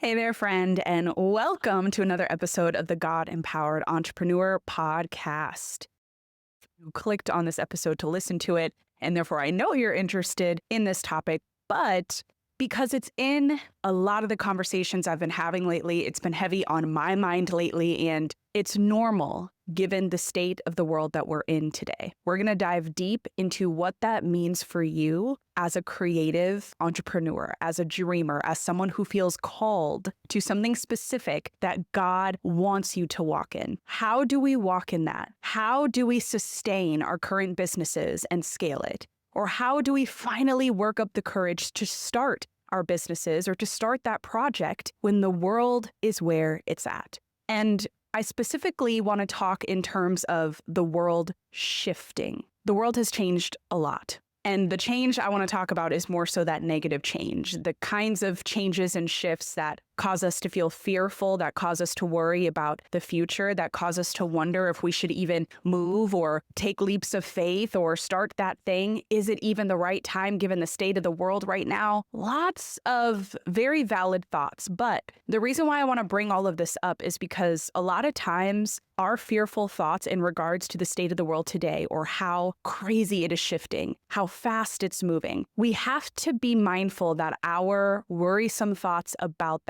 Hey there, friend, and welcome to another episode of the God Empowered Entrepreneur Podcast. You clicked on this episode to listen to it, and therefore I know you're interested in this topic, but because it's in a lot of the conversations I've been having lately, it's been heavy on my mind lately, and it's normal given the state of the world that we're in today. We're going to dive deep into what that means for you as a creative entrepreneur, as a dreamer, as someone who feels called to something specific that God wants you to walk in. How do we walk in that? How do we sustain our current businesses and scale it? Or how do we finally work up the courage to start our businesses or to start that project when the world is where it's at? And I specifically want to talk in terms of the world shifting. The world has changed a lot. And the change I want to talk about is more so that negative change, the kinds of changes and shifts that cause us to feel fearful, that cause us to worry about the future, that cause us to wonder if we should even move or take leaps of faith or start that thing. Is it even the right time given the state of the world right now? Lots of very valid thoughts. But the reason why I want to bring all of this up is because a lot of times our fearful thoughts in regards to the state of the world today or how crazy it is shifting, how fast it's moving, we have to be mindful that our worrisome thoughts about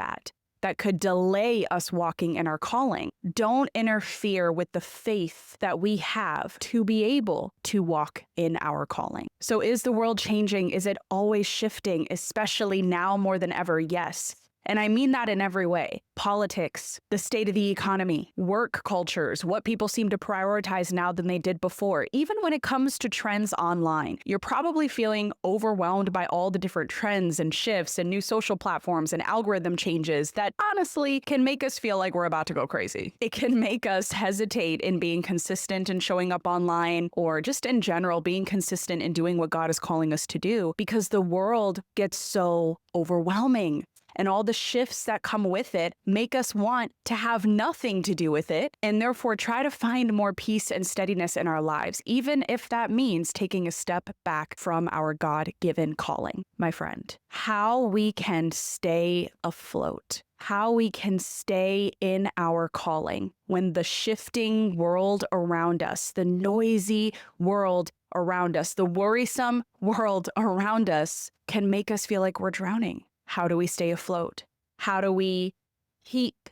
that could delay us walking in our calling don't interfere with the faith that we have to be able to walk in our calling. So is the world changing? Is it always shifting, especially now more than ever? Yes. And I mean that in every way. Politics, the state of the economy, work cultures, what people seem to prioritize now than they did before. Even when it comes to trends online, you're probably feeling overwhelmed by all the different trends and shifts and new social platforms and algorithm changes that honestly can make us feel like we're about to go crazy. It can make us hesitate in being consistent and showing up online, or just in general being consistent in doing what God is calling us to do, because the world gets so overwhelming. And all the shifts that come with it make us want to have nothing to do with it, and therefore try to find more peace and steadiness in our lives, even if that means taking a step back from our God-given calling. My friend, how we can stay afloat, how we can stay in our calling when the shifting world around us, the noisy world around us, the worrisome world around us can make us feel like we're drowning. How do we stay afloat? How do we keep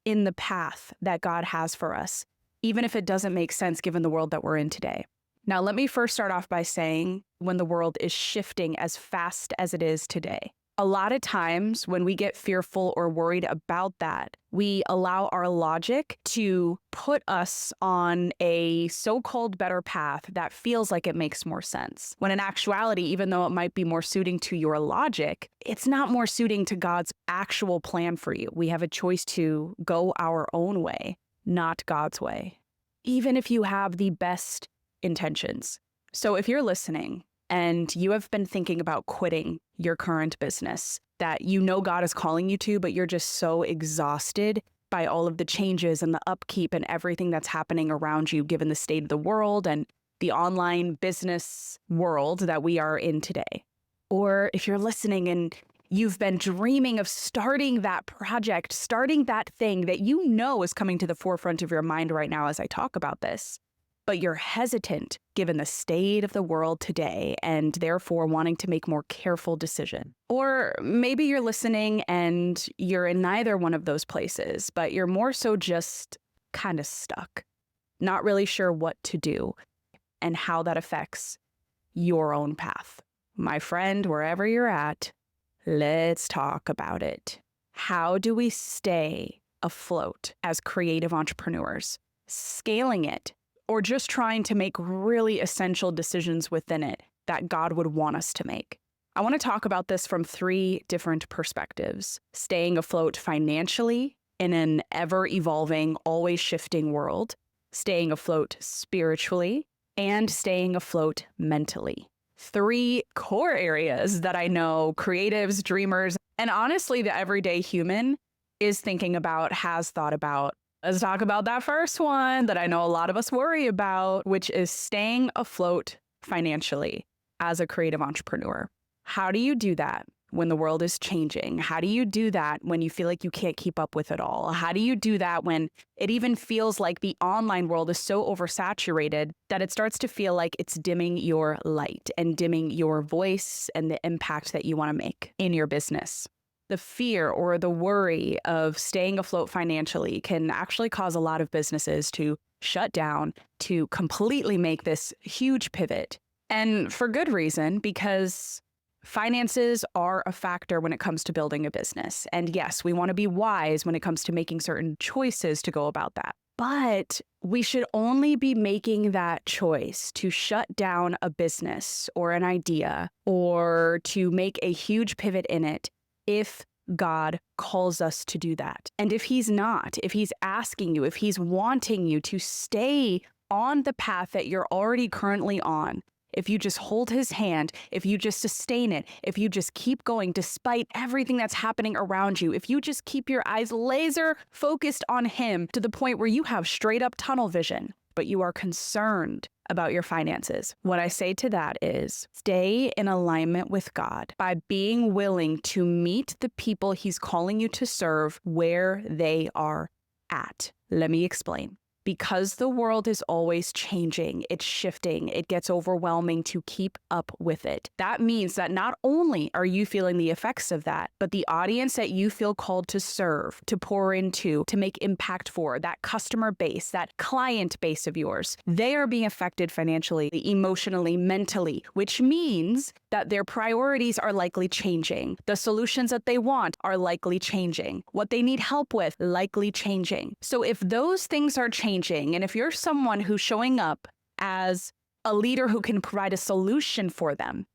in the path that God has for us, even if it doesn't make sense given the world that we're in today? Now, let me first start off by saying when the world is shifting as fast as it is today, a lot of times when we get fearful or worried about that, we allow our logic to put us on a so-called better path that feels like it makes more sense. When in actuality, even though it might be more suiting to your logic, it's not more suiting to God's actual plan for you. We have a choice to go our own way, not God's way, even if you have the best intentions. So if you're listening and you have been thinking about quitting your current business that you know God is calling you to, but you're just so exhausted by all of the changes and the upkeep and everything that's happening around you, given the state of the world and the online business world that we are in today. Or if you're listening and you've been dreaming of starting that project, starting that thing that you know is coming to the forefront of your mind right now as I talk about this, but you're hesitant given the state of the world today and therefore wanting to make more careful decisions. Or maybe you're listening and you're in neither one of those places, but you're more so just kind of stuck, not really sure what to do and how that affects your own path. My friend, wherever you're at, let's talk about it. How do we stay afloat as creative entrepreneurs, scaling it, or just trying to make really essential decisions within it that God would want us to make? I want to talk about this from 3 different perspectives: staying afloat financially in an ever-evolving, always shifting world, staying afloat spiritually, and staying afloat mentally. 3 core areas that I know creatives, dreamers, and honestly the everyday human is thinking about, has thought about. Let's talk about that first one that I know a lot of us worry about, which is staying afloat financially as a creative entrepreneur. How do you do that? when the world is changing? How do you do that when you feel like you can't keep up with it all? How do you do that when it even feels like the online world is so oversaturated that it starts to feel like it's dimming your light and dimming your voice and the impact that you want to make in your business? The fear or the worry of staying afloat financially can actually cause a lot of businesses to shut down, to completely make this huge pivot. And for good reason, because finances are a factor when it comes to building a business. And yes, we want to be wise when it comes to making certain choices to go about that. But we should only be making that choice to shut down a business or an idea or to make a huge pivot in it if God calls us to do that. And if he's not, if he's asking you, if he's wanting you to stay on the path that you're already currently on, if you just hold his hand, if you just sustain it, if you just keep going despite everything that's happening around you, if you just keep your eyes laser focused on him to the point where you have straight up tunnel vision, but you are concerned about your finances, what I say to that is stay in alignment with God by being willing to meet the people he's calling you to serve where they are at. Let me explain. Because the world is always changing, it's shifting, it gets overwhelming to keep up with it. That means that not only are you feeling the effects of that, but the audience that you feel called to serve, to pour into, to make impact for, that customer base, that client base of yours, they are being affected financially, emotionally, mentally, which means that their priorities are likely changing. The solutions that they want are likely changing. What they need help with, likely changing. So if those things are changing, and if you're someone who's showing up as a leader who can provide a solution for them,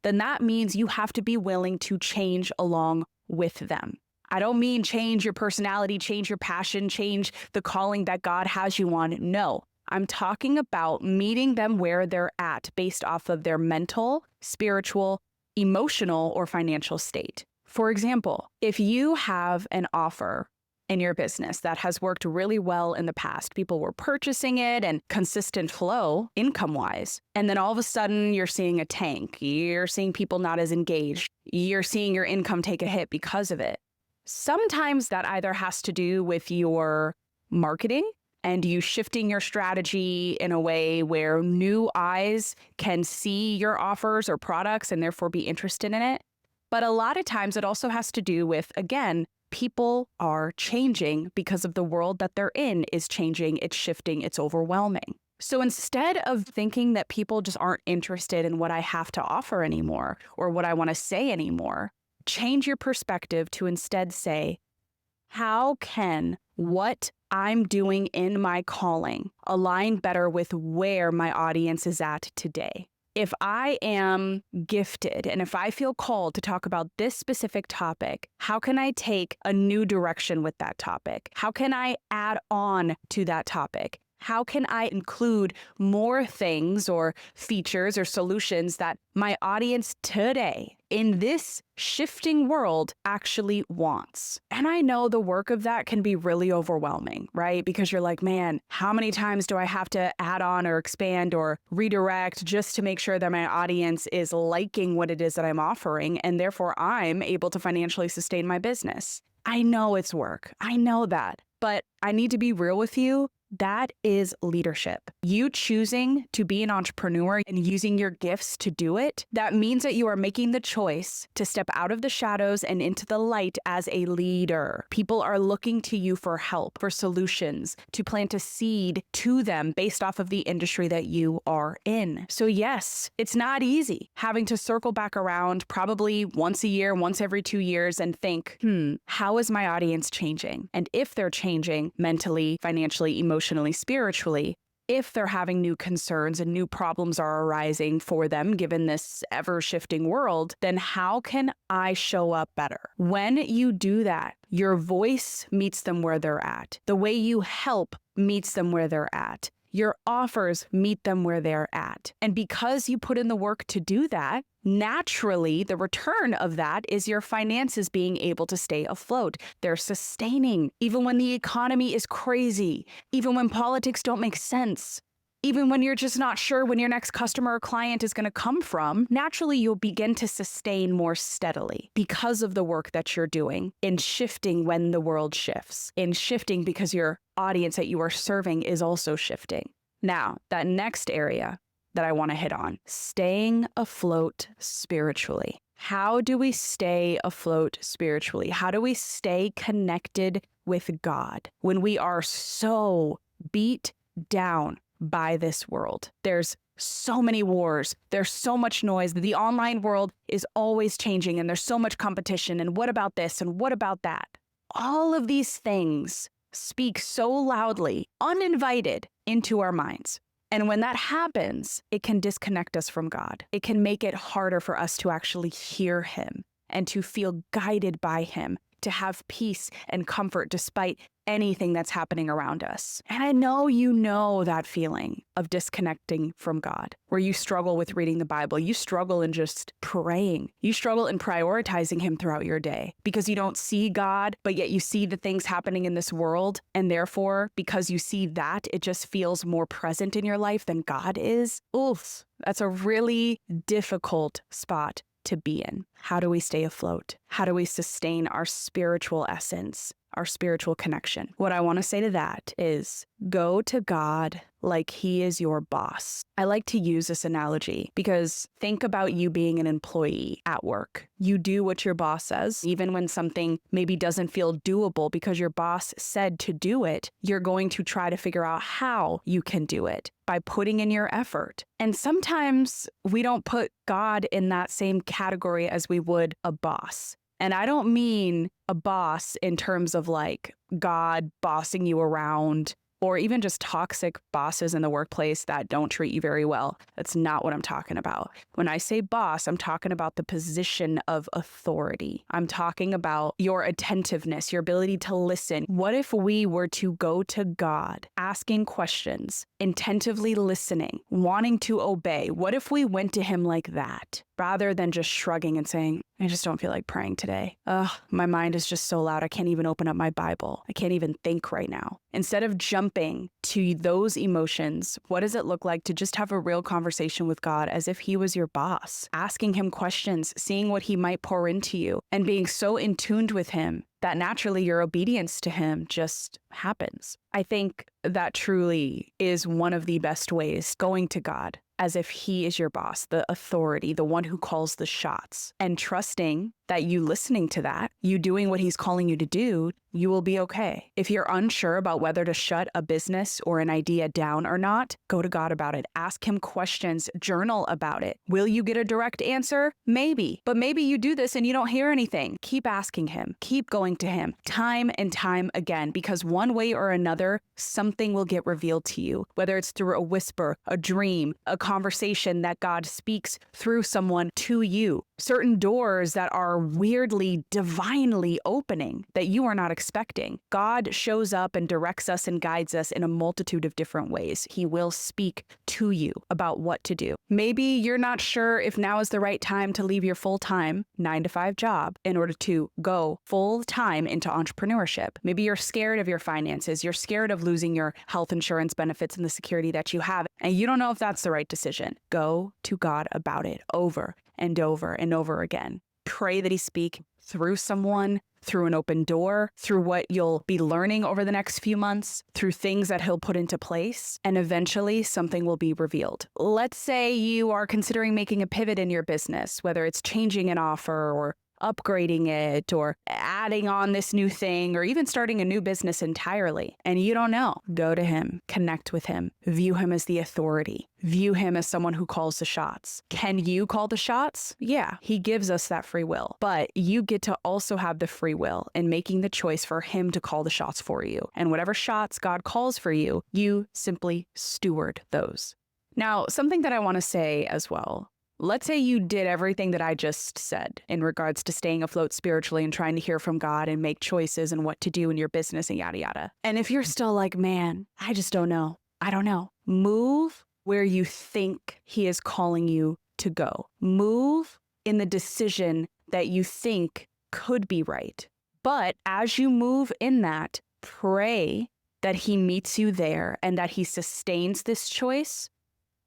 then that means you have to be willing to change along with them. I don't mean change your personality, change your passion, change the calling that God has you on. No, I'm talking about meeting them where they're at based off of their mental, spiritual, emotional, or financial state. For example, if you have an offer in your business that has worked really well in the past, people were purchasing it and consistent flow income-wise, and then all of a sudden you're seeing a tank, you're seeing people not as engaged, you're seeing your income take a hit because of it. Sometimes that either has to do with your marketing and you shifting your strategy in a way where new eyes can see your offers or products and therefore be interested in it. But a lot of times it also has to do with, again, people are changing because of the world that they're in is changing, it's shifting, it's overwhelming. So instead of thinking that people just aren't interested in what I have to offer anymore or what I want to say anymore, change your perspective to instead say, how can what I'm doing in my calling align better with where my audience is at today? If I am gifted and if I feel called to talk about this specific topic, how can I take a new direction with that topic? How can I add on to that topic? How can I include more things or features or solutions that my audience today in this shifting world actually wants? And I know the work of that can be really overwhelming, right? Because you're like, man, how many times do I have to add on or expand or redirect just to make sure that my audience is liking what it is that I'm offering and therefore I'm able to financially sustain my business? I know it's work. I know that. But I need to be real with you. That is leadership. You choosing to be an entrepreneur and using your gifts to do it, that means that you are making the choice to step out of the shadows and into the light as a leader. People are looking to you for help, for solutions, to plant a seed to them based off of the industry that you are in. So yes, it's not easy having to circle back around probably once a year, once every 2 years and think, how is my audience changing? And if they're changing mentally, financially, emotionally, spiritually, if they're having new concerns and new problems are arising for them given this ever-shifting world, then how can I show up better? When you do that, your voice meets them where they're at. The way you help meets them where they're at. Your offers meet them where they're at. And because you put in the work to do that, naturally, the return of that is your finances being able to stay afloat. They're sustaining, even when the economy is crazy, even when politics don't make sense, even when you're just not sure when your next customer or client is going to come from, naturally you'll begin to sustain more steadily because of the work that you're doing in shifting when the world shifts, in shifting because your audience that you are serving is also shifting. Now, that next area that I want to hit on, staying afloat spiritually. How do we stay afloat spiritually? How do we stay connected with God when we are so beat down by this world? There's so many wars. There's so much noise. The online world is always changing and there's so much competition. And what about this? And what about that? All of these things speak so loudly, uninvited, into our minds. And when that happens, it can disconnect us from God. It can make it harder for us to actually hear him and to feel guided by him, to have peace and comfort despite anything that's happening around us. And I know you know that feeling of disconnecting from God, where you struggle with reading the Bible, you struggle in just praying, you struggle in prioritizing him throughout your day because you don't see God, but yet you see the things happening in this world. And therefore, because you see that, it just feels more present in your life than God is. Oof, that's a really difficult spot to be in. How do we stay afloat? How do we sustain our spiritual essence, our spiritual connection? What I want to say to that is go to God like he is your boss. I like to use this analogy because think about you being an employee at work. You do what your boss says, even when something maybe doesn't feel doable because your boss said to do it, you're going to try to figure out how you can do it by putting in your effort. And sometimes we don't put God in that same category as we would a boss. And I don't mean a boss in terms of like God bossing you around or even just toxic bosses in the workplace that don't treat you very well. That's not what I'm talking about. When I say boss, I'm talking about the position of authority. I'm talking about your attentiveness, your ability to listen. What if we were to go to God, asking questions, attentively listening, wanting to obey? What if we went to him like that, rather than just shrugging and saying, I just don't feel like praying today. My mind is just so loud. I can't even open up my Bible. I can't even think right now. Instead of jumping to those emotions, what does it look like to just have a real conversation with God as if he was your boss, asking him questions, seeing what he might pour into you, and being so in tune with him that naturally your obedience to him just happens. I think that truly is one of the best ways, going to God as if he is your boss, the authority, the one who calls the shots, and trusting that you listening to that, you doing what he's calling you to do, you will be okay. If you're unsure about whether to shut a business or an idea down or not, go to God about it. Ask him questions, journal about it. Will you get a direct answer? Maybe. But maybe you do this and you don't hear anything. Keep asking him. Keep going to him time and time again, because one way or another, something will get revealed to you, whether it's through a whisper, a dream, a conversation that God speaks through someone to you. Certain doors that are weirdly, divinely opening that you are not expecting. God shows up and directs us and guides us in a multitude of different ways. He will speak to you about what to do. Maybe you're not sure if now is the right time to leave your full-time 9-to-5 job in order to go full-time into entrepreneurship. Maybe you're scared of your finances. You're scared of losing your health insurance benefits and the security that you have, and you don't know if that's the right decision. Go to God about it over and over and over again. Pray that he speak through someone, through an open door, through what you'll be learning over the next few months, through things that he'll put into place, and eventually something will be revealed. Let's say you are considering making a pivot in your business, whether it's changing an offer or upgrading it or adding on this new thing or even starting a new business entirely, and you don't know. Go to him, connect with him, view him as the authority, view him as someone who calls the shots. Can you call the shots? Yeah, he gives us that free will, but you get to also have the free will in making the choice for him to call the shots for you. And whatever shots God calls for you, you simply steward those. Now, something that I want to say as well. Let's say you did everything that I just said in regards to staying afloat spiritually and trying to hear from God and make choices and what to do in your business and yada yada. And if you're still like, man, I just don't know. I don't know. Move where you think he is calling you to go. Move in the decision that you think could be right. But as you move in that, pray that he meets you there and that he sustains this choice,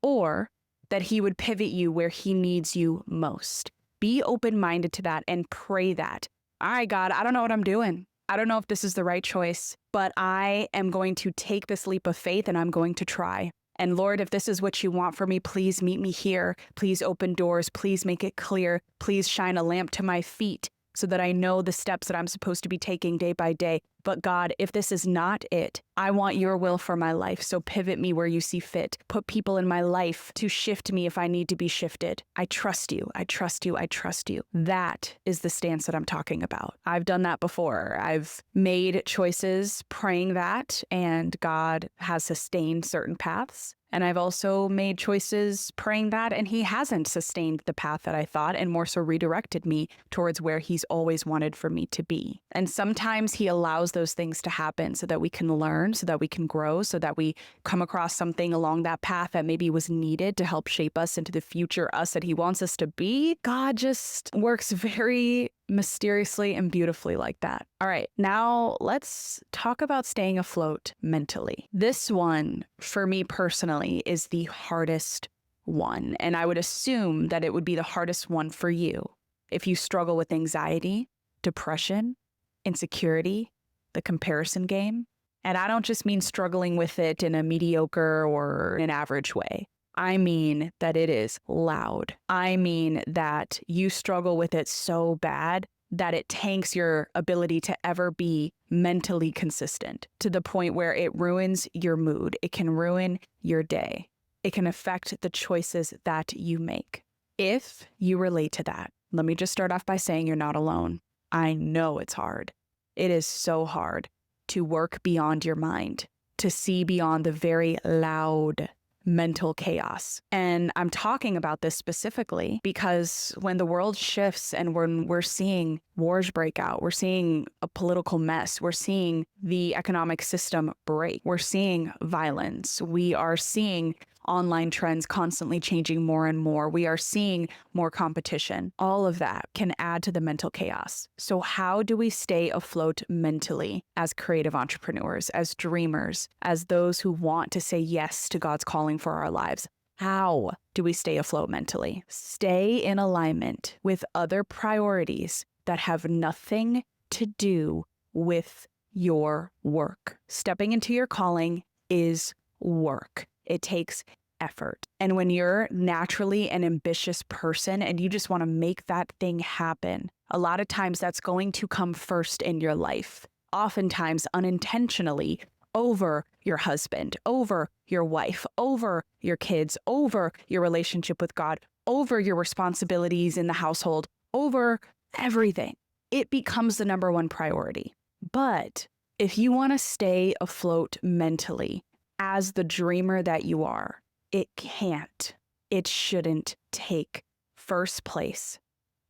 or that he would pivot you where he needs you most. Be open-minded to that and pray that. All right, God, I don't know what I'm doing. I don't know if this is the right choice, but I am going to take this leap of faith and I'm going to try. And Lord, if this is what you want for me, please meet me here. Please open doors. Please make it clear. Please shine a lamp to my feet so that I know the steps that I'm supposed to be taking day by day. But God, if this is not it, I want your will for my life. So pivot me where you see fit. Put people in my life to shift me if I need to be shifted. I trust you. I trust you. I trust you. That is the stance that I'm talking about. I've done that before. I've made choices praying that, and God has sustained certain paths. And I've also made choices praying that, and he hasn't sustained the path that I thought, and more so redirected me towards where he's always wanted for me to be. And sometimes he allows those things to happen so that we can learn, so that we can grow, so that we come across something along that path that maybe was needed to help shape us into the future us that he wants us to be. God just works very mysteriously and beautifully like that. All right, now let's talk about staying afloat mentally. This one, for me personally, is the hardest one. And I would assume that it would be the hardest one for you if you struggle with anxiety, depression, insecurity, the comparison game. And I don't just mean struggling with it in a mediocre or an average way. I mean that it is loud. I mean that you struggle with it so bad that it tanks your ability to ever be mentally consistent, to the point where it ruins your mood. It can ruin your day. It can affect the choices that you make. If you relate to that, let me just start off by saying you're not alone. I know it's hard. It is so hard to work beyond your mind, to see beyond the very loud mental chaos. And I'm talking about this specifically because when the world shifts and when we're seeing wars break out, we're seeing a political mess, we're seeing the economic system break, we're seeing violence, we are seeing online trends constantly changing more and more. We are seeing more competition. All of that can add to the mental chaos. So how do we stay afloat mentally as creative entrepreneurs, as dreamers, as those who want to say yes to God's calling for our lives? How do we stay afloat mentally? Stay in alignment with other priorities that have nothing to do with your work. Stepping into your calling is work. It takes effort. And when you're naturally an ambitious person and you just want to make that thing happen, a lot of times that's going to come first in your life, oftentimes unintentionally, over your husband, over your wife, over your kids, over your relationship with God, over your responsibilities in the household, over everything. It becomes the number one priority. But if you want to stay afloat mentally as the dreamer that you are, it shouldn't take first place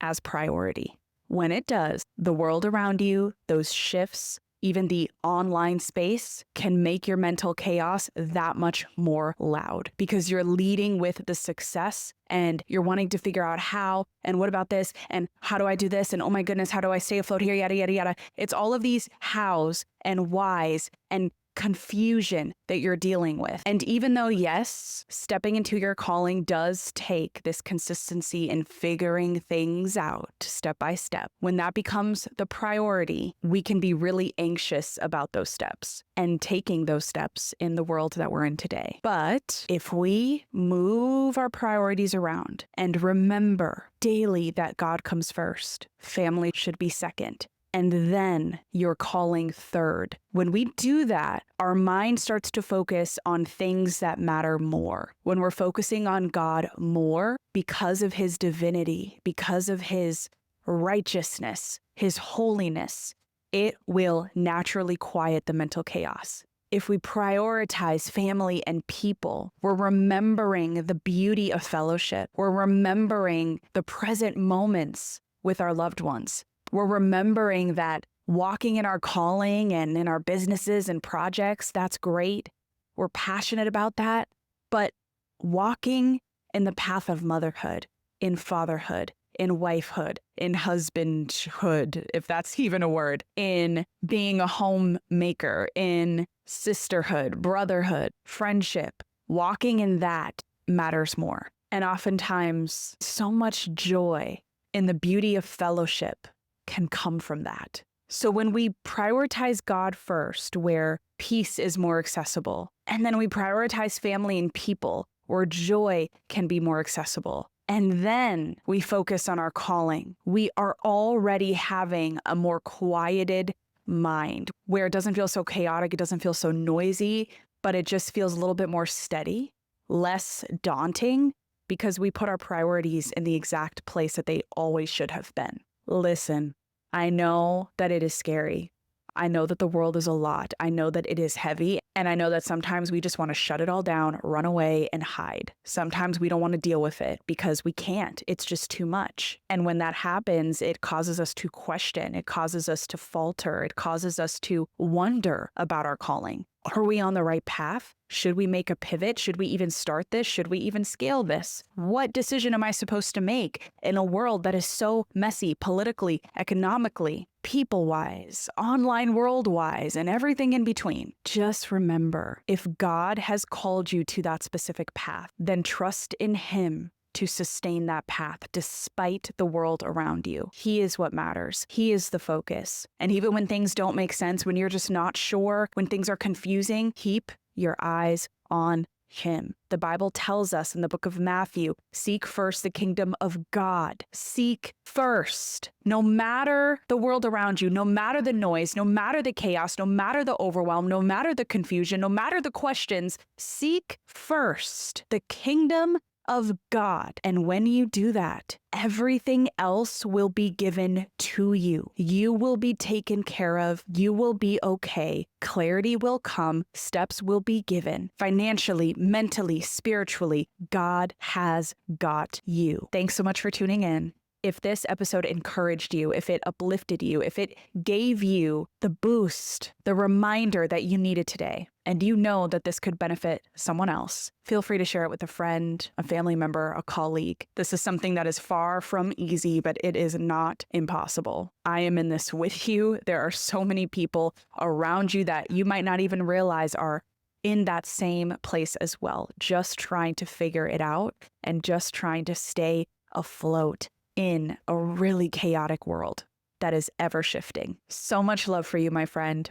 as priority. When it does, the world around you, those shifts, even the online space can make your mental chaos that much more loud because you're leading with the success and you're wanting to figure out how and what about this and how do I do this and oh my goodness, how do I stay afloat here, yada, yada, yada. It's all of these hows and whys and confusion that you're dealing with. And even though, yes, stepping into your calling does take this consistency in figuring things out step by step, when that becomes the priority, we can be really anxious about those steps and taking those steps in the world that we're in today. But if we move our priorities around and remember daily that God comes first, family should be second, and then your calling third. When we do that, our mind starts to focus on things that matter more. When we're focusing on God more because of his divinity, because of his righteousness, his holiness, it will naturally quiet the mental chaos. If we prioritize family and people, we're remembering the beauty of fellowship. We're remembering the present moments with our loved ones. We're remembering that walking in our calling and in our businesses and projects, that's great. We're passionate about that. But walking in the path of motherhood, in fatherhood, in wifehood, in husbandhood, if that's even a word, in being a homemaker, in sisterhood, brotherhood, friendship. Walking in that matters more. And oftentimes, so much joy in the beauty of fellowship can come from that. So when we prioritize God first, where peace is more accessible, and then we prioritize family and people, where joy can be more accessible, and then we focus on our calling, we are already having a more quieted mind, where it doesn't feel so chaotic, it doesn't feel so noisy, but it just feels a little bit more steady, less daunting, because we put our priorities in the exact place that they always should have been. Listen, I know that it is scary. I know that the world is a lot. I know that it is heavy. And I know that sometimes we just want to shut it all down, run away, and hide. Sometimes we don't want to deal with it because we can't. It's just too much. And when that happens, it causes us to question. It causes us to falter. It causes us to wonder about our calling. Are we on the right path? Should we make a pivot? Should we even start this? Should we even scale this? What decision am I supposed to make in a world that is so messy, politically, economically, people-wise, online world-wise, and everything in between? Just remember, if God has called you to that specific path, then trust in Him to sustain that path despite the world around you. He is what matters. He is the focus. And even when things don't make sense, when you're just not sure, when things are confusing, keep your eyes on Him. The Bible tells us in the book of Matthew, seek first the kingdom of God. Seek first. No matter the world around you, no matter the noise, no matter the chaos, no matter the overwhelm, no matter the confusion, no matter the questions, seek first the kingdom of God. And when you do that, everything else will be given to you. You will be taken care of. You will be okay. Clarity will come. Steps will be given. Financially, mentally, spiritually, God has got you. Thanks so much for tuning in. If this episode encouraged you, if it uplifted you, if it gave you the boost, the reminder that you needed today, and you know that this could benefit someone else, feel free to share it with a friend, a family member, a colleague. This is something that is far from easy, but it is not impossible. I am in this with you. There are so many people around you that you might not even realize are in that same place as well, just trying to figure it out and just trying to stay afloat in a really chaotic world that is ever shifting. So much love for you, my friend.